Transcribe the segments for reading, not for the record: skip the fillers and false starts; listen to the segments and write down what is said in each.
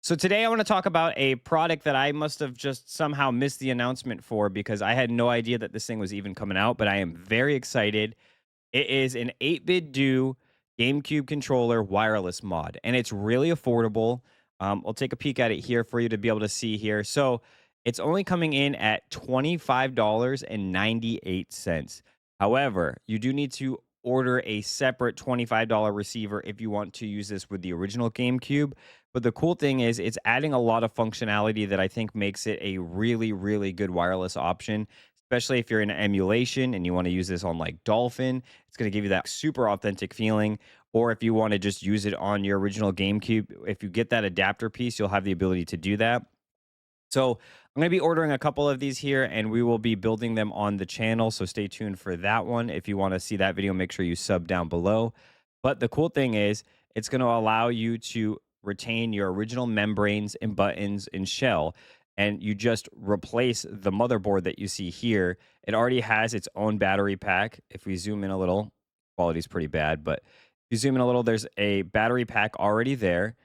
So today I want to talk about a product that I must have just somehow missed the announcement for because I had no idea that this thing was even coming out, but I am very excited. It is an 8bitdo GameCube controller wireless mod, and it's really affordable. I'll take a peek at it here for you to be able to see here. So it's only coming in at $25.98. However, you do need to order a separate $25 receiver if you want to use this with the original GameCube. But the cool thing is, it's adding a lot of functionality that I think makes it a really, really good wireless option, especially if you're in emulation and you want to use this on like Dolphin. It's going to give you that super authentic feeling. Or if you want to just use it on your original GameCube, if you get that adapter piece, you'll have the ability to do that. So I'm going to be ordering a couple of these here and we will be building them on the channel. So stay tuned for that one. If you want to see that video, make sure you sub down below. But the cool thing is, it's going to allow you to retain your original membranes and buttons and shell. And you just replace the motherboard that you see here. It already has its own battery pack. If we zoom in a little, quality is pretty bad, but if you zoom in a little, there's a battery pack already there,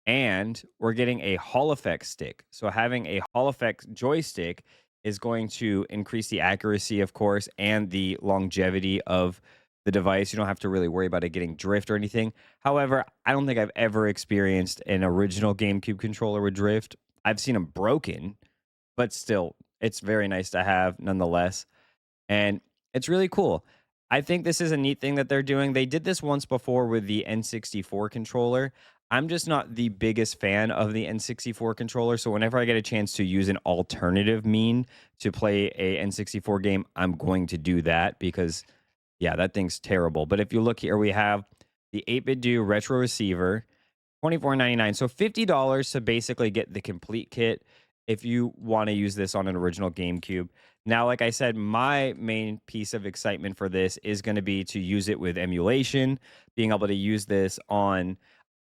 and we're getting a Hall effect stick. So having a Hall effect joystick is going to increase the accuracy, of course, and the longevity of the device. You don't have to really worry about it getting drift or anything. However, I don't think I've ever experienced an original GameCube controller with drift. I've seen them broken, but still, it's very nice to have nonetheless. And it's really cool. I think this is a neat thing that they're doing. They did this once before with the N64 controller. I'm just not the biggest fan of the N64 controller, so whenever I get a chance to use an alternative mean to play a N64 game, I'm going to do that because, yeah, that thing's terrible. But if you look here, we have the 8bitdo retro receiver, 24.99. So $50 to basically get the complete kit if you want to use this on an original GameCube. Now, like I said, my main piece of excitement for this is going to be to use it with emulation, being able to use this on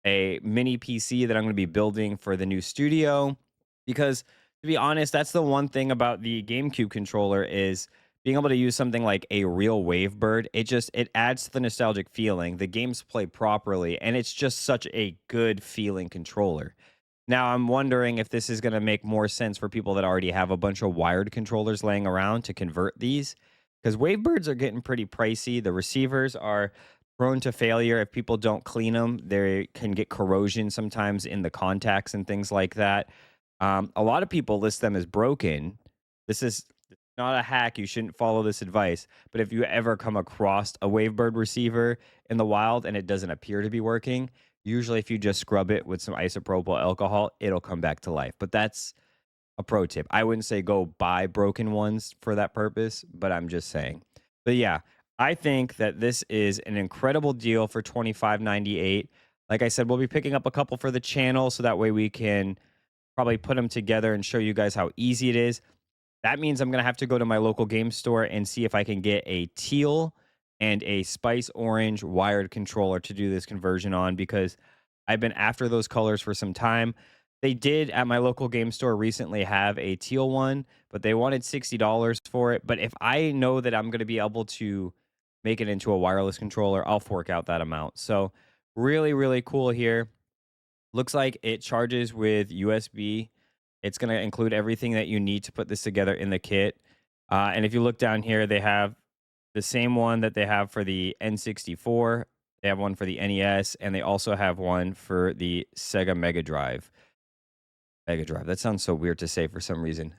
a mini PC that I'm going to be building for the new studio. Because to be honest, that's the one thing about the GameCube controller is being able to use something like a real Wavebird. It adds to the nostalgic feeling. The games play properly, and it's just such a good feeling controller. Now, I'm wondering if this is going to make more sense for people that already have a bunch of wired controllers laying around to convert these, because Wavebirds are getting pretty pricey. The receivers are prone to failure if people don't clean them. They can get corrosion sometimes in the contacts and things like that. A lot of people list them as broken. This is not a hack. You shouldn't follow this advice. But if you ever come across a Wavebird receiver in the wild and it doesn't appear to be working, usually if you just scrub it with some isopropyl alcohol, it'll come back to life. But that's a pro tip. I wouldn't say go buy broken ones for that purpose, but I'm just saying. But yeah, I think that this is an incredible deal for $25.98. Like I said, we'll be picking up a couple for the channel so that way we can probably put them together and show you guys how easy it is. That means I'm going to have to go to my local game store and see if I can get a teal and a spice orange wired controller to do this conversion on, because I've been after those colors for some time. They did at my local game store recently have a teal one, but they wanted $60 for it. But if I know that I'm going to be able to make it into a wireless controller, I'll fork out that amount. So really, really cool here. Looks like it charges with USB. It's going to include everything that you need to put this together in the kit. And if you look down here, they have the same one that they have for the N64. They have one for the NES, and they also have one for the Sega Mega Drive. Mega Drive. That sounds so weird to say for some reason.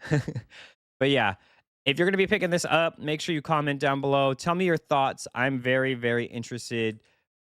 But yeah, if you're going to be picking this up, make sure you comment down below. Tell me your thoughts. I'm very, very interested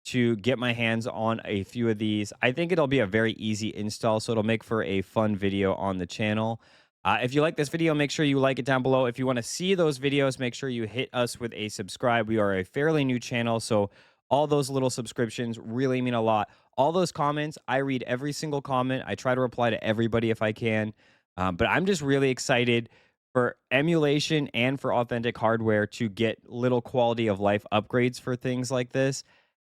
to get my hands on a few of these. I think it'll be a very easy install, so it'll make for a fun video on the channel. If you like this video, make sure you like it down below. If you want to see those videos, make sure you hit us with a subscribe. We are a fairly new channel, so all those little subscriptions really mean a lot. All those comments, I read every single comment. I try to reply to everybody if I can. But I'm just really excited for emulation and for authentic hardware to get little quality of life upgrades for things like this.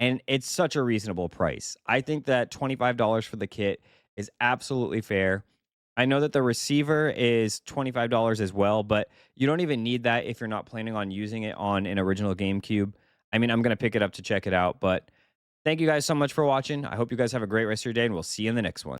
And it's such a reasonable price. I think that $25 for the kit is absolutely fair. I know that the receiver is $25 as well, but you don't even need that if you're not planning on using it on an original GameCube. I mean, I'm going to pick it up to check it out, but thank you guys so much for watching. I hope you guys have a great rest of your day, and we'll see you in the next one.